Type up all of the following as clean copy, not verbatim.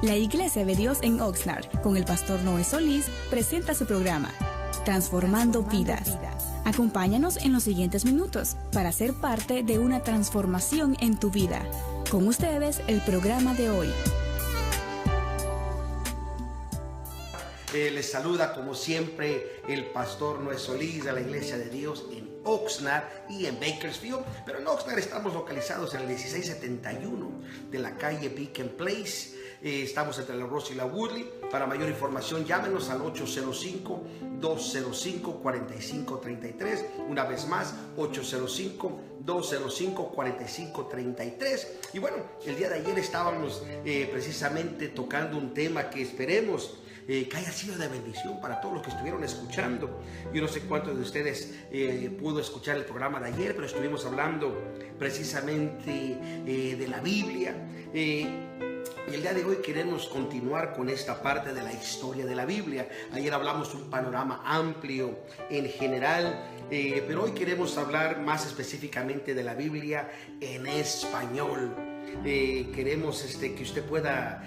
La Iglesia de Dios en Oxnard, con el pastor Noé Solís, presenta su programa, Transformando Vidas. Acompáñanos en los siguientes minutos para ser parte de una transformación en tu vida. Con ustedes, el programa de hoy. Les saluda como siempre el pastor Noé Solís de la Iglesia de Dios en Oxnard y en Bakersfield. Pero en Oxnard estamos localizados en el 1671 de la calle Beacon Place. Estamos entre la Ross y la Woodley. Para mayor información llámenos al 805-205-4533. Una vez más, 805-205-4533. Y bueno, el día de ayer estábamos precisamente tocando un tema que esperemos que haya sido de bendición para todos los que estuvieron escuchando. Yo no sé cuántos de ustedes pudo escuchar el programa de ayer, pero estuvimos hablando precisamente de la Biblia. Y el día de hoy queremos continuar con esta parte de la historia de la Biblia. Ayer hablamos un panorama amplio en general, pero hoy queremos hablar más específicamente de la Biblia en español. Queremos que usted pueda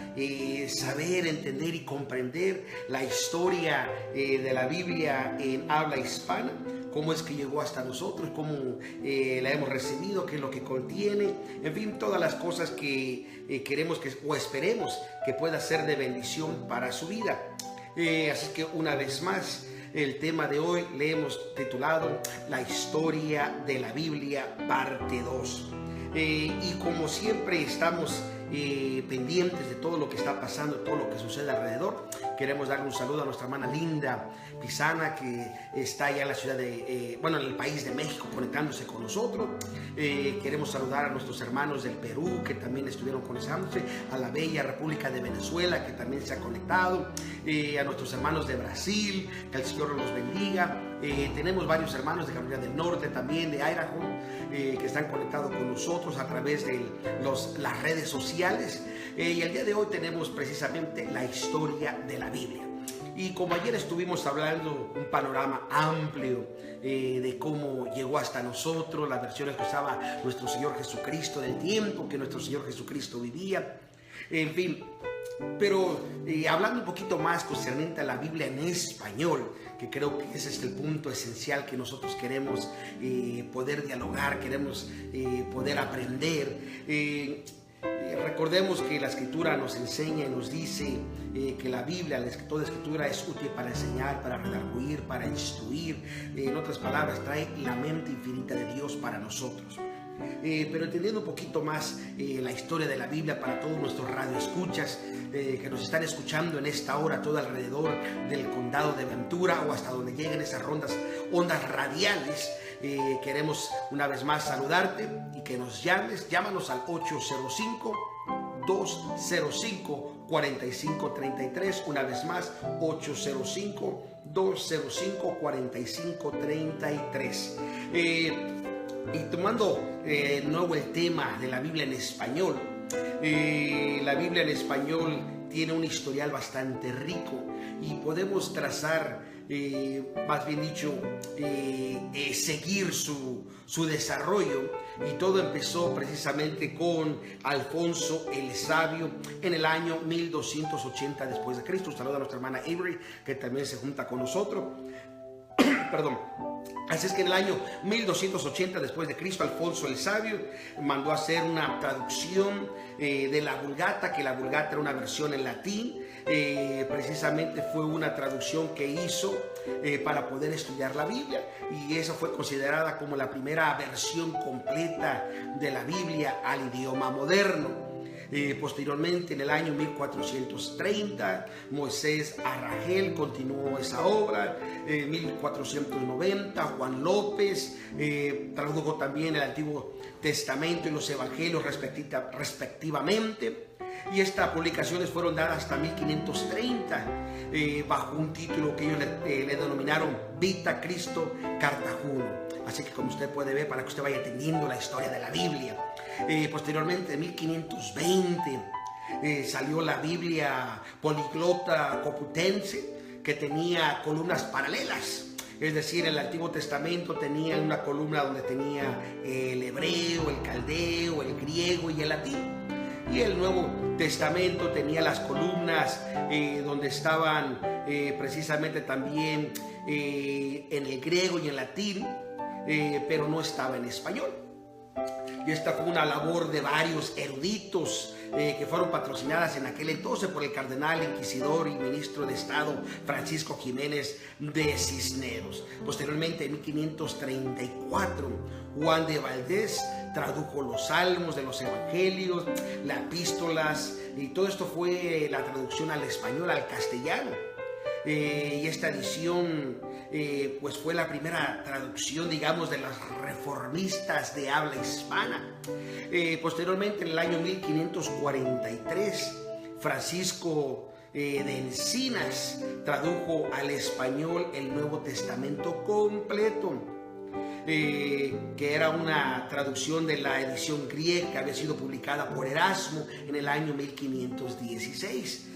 saber, entender y comprender la historia de la Biblia en habla hispana, cómo es que llegó hasta nosotros, cómo la hemos recibido, qué es lo que contiene, en fin, todas las cosas que queremos o esperemos que pueda ser de bendición para su vida. Así que una vez más, el tema de hoy le hemos titulado La historia de la Biblia, parte 2. Y como siempre estamos pendientes de todo lo que está pasando, todo lo que sucede alrededor. Queremos darle un saludo a nuestra hermana Linda Pisana, que está allá en la ciudad de, en el país de México, conectándose con nosotros. Queremos saludar a nuestros hermanos del Perú, que también estuvieron conectándose, a la bella República de Venezuela, que también se ha conectado, a nuestros hermanos de Brasil, que el Señor los bendiga. Tenemos varios hermanos de Carolina del Norte, también de Idaho, que están conectados con nosotros a través de las redes sociales. Y el día de hoy tenemos precisamente la historia de la Biblia. Y como ayer estuvimos hablando un panorama amplio de cómo llegó hasta nosotros, las versiones que usaba nuestro Señor Jesucristo, del tiempo que nuestro Señor Jesucristo vivía, en fin. Pero hablando un poquito más concerniente a la Biblia en español, que creo que ese es el punto esencial que nosotros queremos poder dialogar, queremos poder aprender. Recordemos que la Escritura nos enseña y nos dice que la Biblia, toda Escritura es útil para enseñar, para redarguir, para instruir. En otras palabras, trae la mente infinita de Dios para nosotros. Pero entendiendo un poquito más la historia de la Biblia para todos nuestros radioescuchas que nos están escuchando en esta hora todo alrededor del condado de Ventura o hasta donde lleguen esas ondas radiales, queremos una vez más saludarte y que nos llámanos al 805-205-4533, una vez más 805-205-4533. Y tomando de nuevo el tema de la Biblia en español, la Biblia en español tiene un historial bastante rico y podemos trazar, más bien dicho, seguir su desarrollo. Y todo empezó precisamente con Alfonso el Sabio en el año 1280 después de Cristo. Saluda a nuestra hermana Avery, que también se junta con nosotros. Perdón. Así es que en el año 1280 después de Cristo, Alfonso el Sabio mandó a hacer una traducción de la Vulgata, que la Vulgata era una versión en latín. Precisamente fue una traducción que hizo para poder estudiar la Biblia, y esa fue considerada como la primera versión completa de la Biblia al idioma moderno. Posteriormente, en el año 1430, Moisés Arragel continuó esa obra. 1490, Juan López tradujo también el Antiguo Testamento y los Evangelios respectivamente. Y estas publicaciones fueron dadas hasta 1530 bajo un título que ellos le denominaron Vita Cristo Cartajuno. Así que, como usted puede ver, para que usted vaya entendiendo la historia de la Biblia. Posteriormente, en 1520, salió la Biblia Poliglota Coputense, que tenía columnas paralelas. Es decir, el Antiguo Testamento tenía una columna donde tenía el hebreo, el caldeo, el griego y el latín. Y el Nuevo Testamento tenía las columnas donde estaban precisamente también en el griego y en latín, pero no estaba en español. Y esta fue una labor de varios eruditos que fueron patrocinadas en aquel entonces por el cardenal inquisidor y ministro de Estado Francisco Jiménez de Cisneros. Posteriormente, en 1534, Juan de Valdés tradujo los salmos de los evangelios, las epístolas, y todo esto fue la traducción al español, al castellano. Y esta edición pues fue la primera traducción, digamos, de los reformistas de habla hispana. Posteriormente, en el año 1543, Francisco de Encinas tradujo al español el Nuevo Testamento completo, que era una traducción de la edición griega que había sido publicada por Erasmo en el año 1516.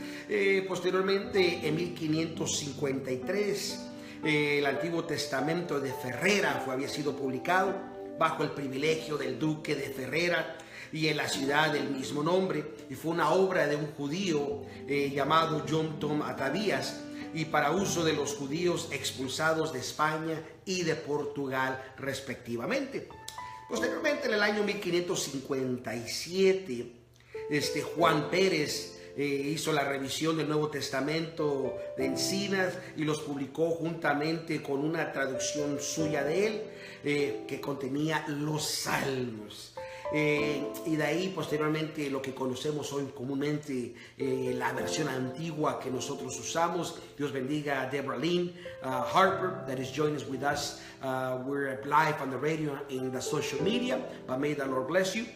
Posteriormente, en 1553, el Antiguo Testamento de Ferrera había sido publicado bajo el privilegio del duque de Ferrera y en la ciudad del mismo nombre, y fue una obra de un judío llamado John Tom Atavías, y para uso de los judíos expulsados de España y de Portugal respectivamente. Posteriormente, en el año 1557, Juan Pérez hizo la revisión del Nuevo Testamento de Encinas y los publicó juntamente con una traducción suya de él que contenía los salmos. Y de ahí posteriormente lo que conocemos hoy comúnmente, la versión antigua que nosotros usamos. Dios bendiga a Deborah Lynn Harper that is joining us with us. We're live on the radio and the social media, but may the Lord bless you.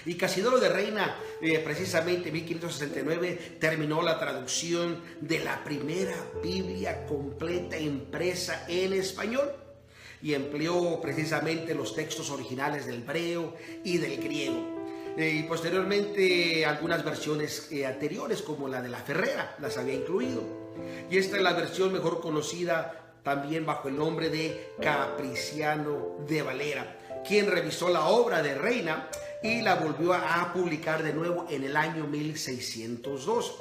Y Casidoro de Reina, precisamente en 1569, terminó la traducción de la primera Biblia completa impresa en español y empleó precisamente los textos originales del hebreo y del griego. Y posteriormente algunas versiones anteriores, como la de la Ferrera, las había incluido. Y esta es la versión mejor conocida también bajo el nombre de Capriciano de Valera, quien revisó la obra de Reina y la volvió a publicar de nuevo en el año 1602.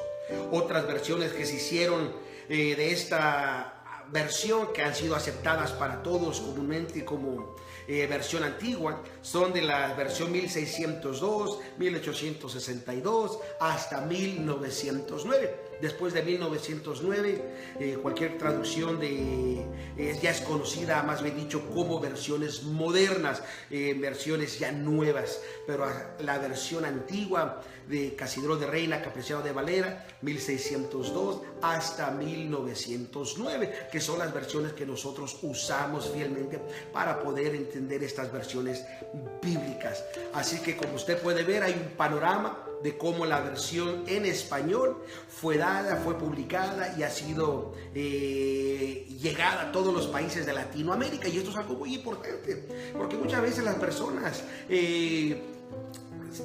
Otras versiones que se hicieron de esta versión, que han sido aceptadas para todos comúnmente como versión antigua, son de la versión 1602, 1862 hasta 1909. Después de 1909, cualquier traducción ya es conocida, más bien dicho, como versiones modernas, versiones ya nuevas. Pero la versión antigua de Casidro de Reina, Capriciano de Valera, 1602 hasta 1909, que son las versiones que nosotros usamos fielmente para poder entender estas versiones bíblicas. Así que, como usted puede ver, hay un panorama de cómo la versión en español fue dada, fue publicada y ha sido llegada a todos los países de Latinoamérica. Y esto es algo muy importante, porque muchas veces las personas,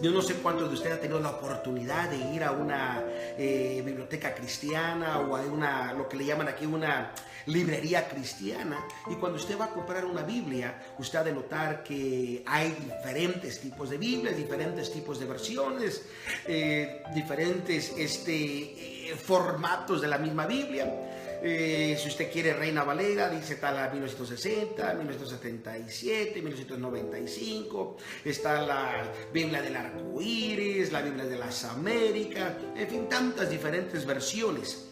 yo no sé cuántos de ustedes han tenido la oportunidad de ir a una biblioteca cristiana o a lo que le llaman aquí una librería cristiana, y cuando usted va a comprar una Biblia, usted ha de notar que hay diferentes tipos de Biblias, diferentes tipos de versiones, diferentes formatos de la misma Biblia. Si usted quiere Reina Valera, dice está la 1960, 1977, 1995, está la Biblia del Arco Iris, la Biblia de las Américas, en fin, tantas diferentes versiones.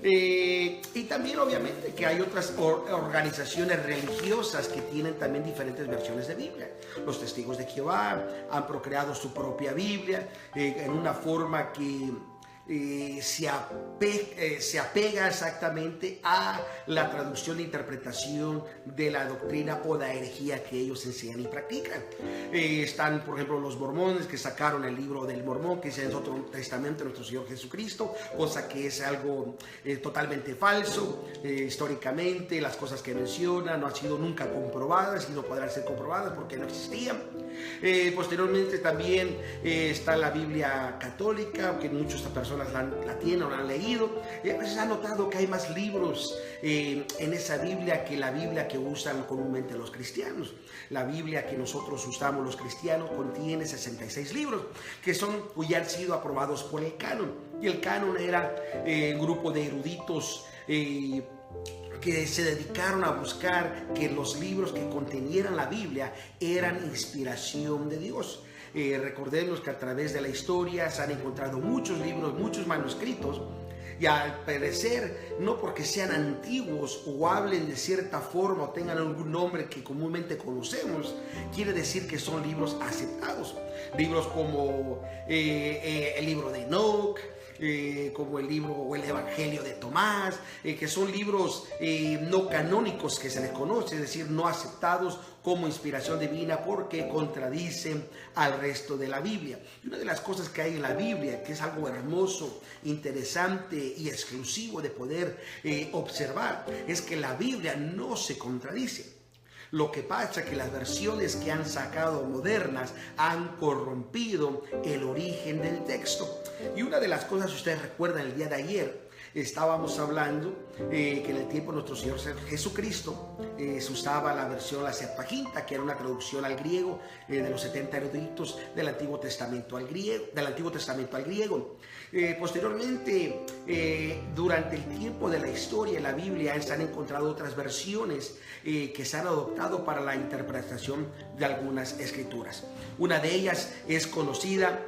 Y también obviamente que hay otras organizaciones religiosas que tienen también diferentes versiones de Biblia. Los Testigos de Jehová han procreado su propia Biblia en una forma que se apega exactamente a la traducción e interpretación de la doctrina o la herejía que ellos enseñan y practican. Están, por ejemplo, los mormones, que sacaron el libro del Mormón, que dice en otro testamento de nuestro Señor Jesucristo, cosa que es algo totalmente falso. Históricamente, las cosas que mencionan no han sido nunca comprobadas y no podrán ser comprobadas porque no existían. Posteriormente también está la Biblia católica, que muchas personas personas la tienen o la han leído, y a veces han notado que hay más libros en esa Biblia que la Biblia que usan comúnmente los cristianos. La Biblia que nosotros usamos los cristianos contiene 66 libros que ya han sido aprobados por el canon. Y el canon era un grupo de eruditos que se dedicaron a buscar que los libros que contenieran la Biblia eran inspiración de Dios. Recordemos que a través de la historia se han encontrado muchos libros, muchos manuscritos, y al parecer, no porque sean antiguos o hablen de cierta forma o tengan algún nombre que comúnmente conocemos, quiere decir que son libros aceptados. Libros como el libro de Enoch, como el libro o el Evangelio de Tomás, que son libros no canónicos que se les conoce, es decir, no aceptados como inspiración divina porque contradicen al resto de la Biblia. Y una de las cosas que hay en la Biblia, que es algo hermoso, interesante y exclusivo de poder observar, es que la Biblia no se contradice. Lo que pasa es que las versiones que han sacado modernas han corrompido el origen del texto. Y una de las cosas, si ustedes recuerdan, el día de ayer estábamos hablando que en el tiempo de nuestro Señor Jesucristo se usaba la versión, la Septuaginta, que era una traducción al griego de los 70 eruditos del Antiguo Testamento al griego. Posteriormente, durante el tiempo de la historia en la Biblia se han encontrado otras versiones que se han adoptado para la interpretación de algunas escrituras. Una de ellas es conocida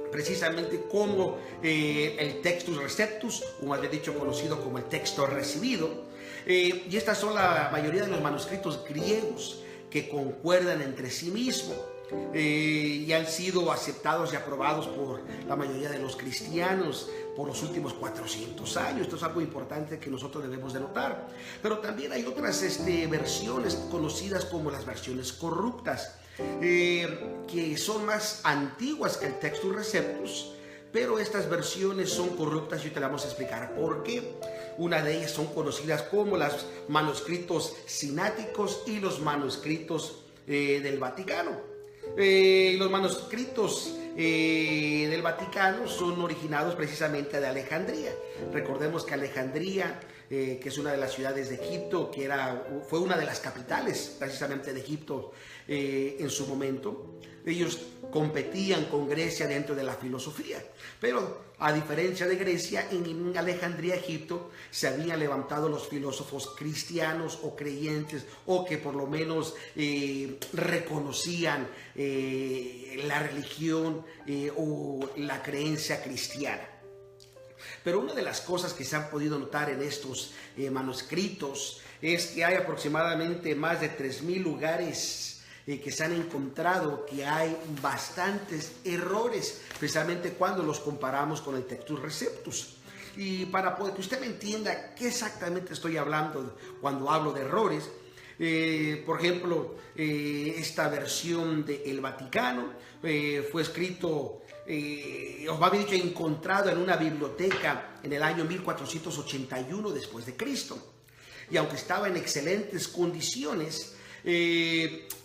precisamente como el Textus Receptus, o más bien dicho conocido como el texto recibido, y estas son la mayoría de los manuscritos griegos que concuerdan entre sí mismos y han sido aceptados y aprobados por la mayoría de los cristianos por los últimos 400 años. Esto es algo importante que nosotros debemos de notar. Pero también hay otras versiones conocidas como las versiones corruptas, que son más antiguas que el Textus Receptus, pero estas versiones son corruptas y te las vamos a explicar por qué. Una de ellas son conocidas como los manuscritos sináticos y los manuscritos del Vaticano. Los manuscritos del Vaticano son originados precisamente de Alejandría. Recordemos que Alejandría, que es una de las ciudades de Egipto, fue una de las capitales precisamente de Egipto en su momento. Ellos competían con Grecia dentro de la filosofía, pero a diferencia de Grecia, en Alejandría, Egipto, se habían levantado los filósofos cristianos o creyentes, o que por lo menos reconocían la religión o la creencia cristiana. Pero una de las cosas que se han podido notar en estos manuscritos es que hay aproximadamente más de 3,000 lugares que se han encontrado que hay bastantes errores, precisamente cuando los comparamos con el Textus Receptus. Y para poder que usted me entienda qué exactamente estoy hablando cuando hablo de errores, por ejemplo, esta versión del Vaticano fue escrito, os va a haber dicho, encontrado en una biblioteca en el año 1481 después de Cristo. Y aunque estaba en excelentes condiciones,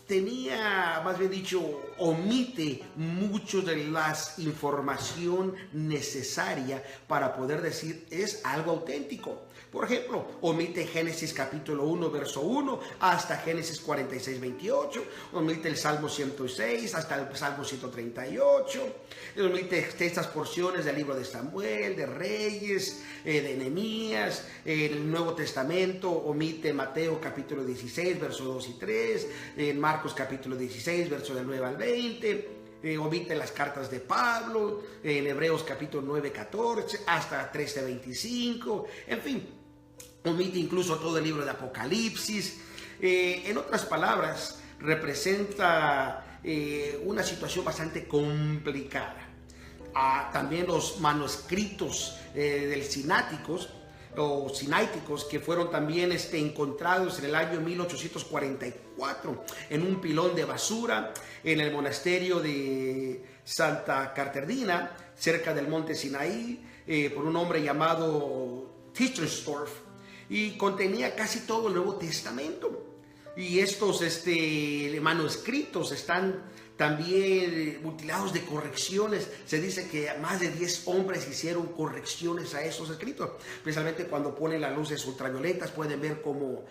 tenía, más bien dicho, omite mucho de la información necesaria para poder decir es algo auténtico. Por ejemplo, omite Génesis capítulo 1, verso 1 hasta Génesis 46, 28, omite el Salmo 106 hasta el Salmo 138, omite estas porciones del libro de Samuel, de Reyes, de Nehemías, el Nuevo Testamento, omite Mateo capítulo 16, verso 2 y 3, Marcos capítulo 16, verso del 9 al 20, omite las cartas de Pablo, en Hebreos capítulo 9, 14, hasta 13, 25, en fin, omite incluso todo el libro de Apocalipsis. En otras palabras, representa una situación bastante complicada. También los manuscritos del sináticos o sinaiticos, que fueron también encontrados en el año 1844 en un pilón de basura en el monasterio de Santa Caterdina, cerca del monte Sinaí, por un hombre llamado Tischendorf, y contenía casi todo el Nuevo Testamento. Y estos manuscritos están también mutilados de correcciones. Se dice que más de 10 hombres hicieron correcciones a esos escritos. Especialmente cuando ponen las luces ultravioletas, pueden ver cómo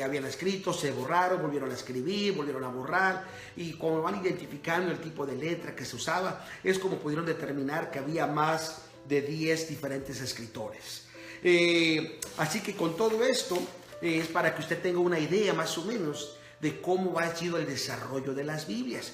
habían escrito, se borraron, volvieron a escribir, volvieron a borrar. Y como van identificando el tipo de letra que se usaba, es como pudieron determinar que había más de 10 diferentes escritores. Así que con todo esto, es para que usted tenga una idea más o menos de cómo ha sido el desarrollo de las Biblias.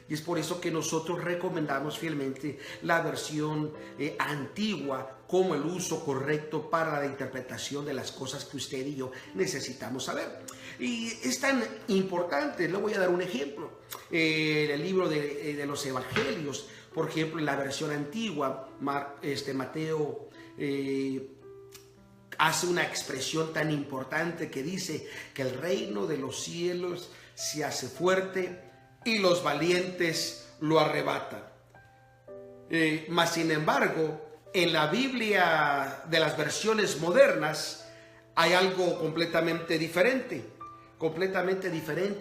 Y es por eso que nosotros recomendamos fielmente la versión antigua como el uso correcto para la interpretación de las cosas que usted y yo necesitamos saber. Y es tan importante, le voy a dar un ejemplo. El libro de los Evangelios, por ejemplo, en la versión antigua, Mateo hace una expresión tan importante que dice que el reino de los cielos se hace fuerte y los valientes lo arrebatan. Mas sin embargo, en la Biblia de las versiones modernas hay algo completamente diferente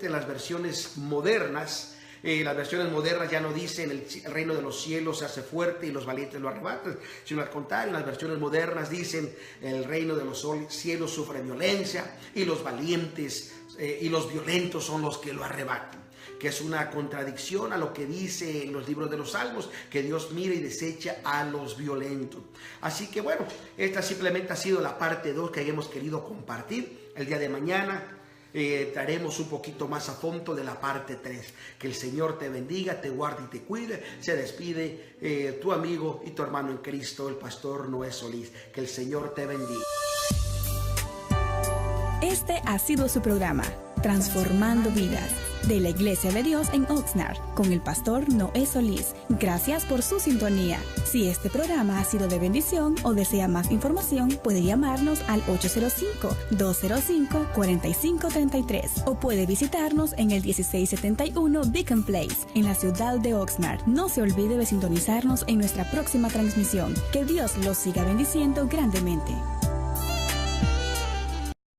en las versiones modernas. Las versiones modernas ya no dicen el reino de los cielos se hace fuerte y los valientes lo arrebatan, sino al contrario, las versiones modernas dicen el reino de los cielos sufre violencia y los valientes y los violentos son los que lo arrebatan, que es una contradicción a lo que dice en los libros de los Salmos, que Dios mira y desecha a los violentos. Así que bueno, esta simplemente ha sido la parte 2 que hemos querido compartir. El día de mañana daremos un poquito más a fondo de la parte 3. Que el Señor te bendiga, te guarde y te cuide. Se despide tu amigo y tu hermano en Cristo, el pastor Noé Solís. Que el Señor te bendiga. Este ha sido su programa, Transformando Vidas, de la Iglesia de Dios en Oxnard, con el pastor Noé Solís. Gracias por su sintonía. Si este programa ha sido de bendición o desea más información, puede llamarnos al 805-205-4533 o puede visitarnos en el 1671 Beacon Place, en la ciudad de Oxnard. No se olvide de sintonizarnos en nuestra próxima transmisión. Que Dios los siga bendiciendo grandemente.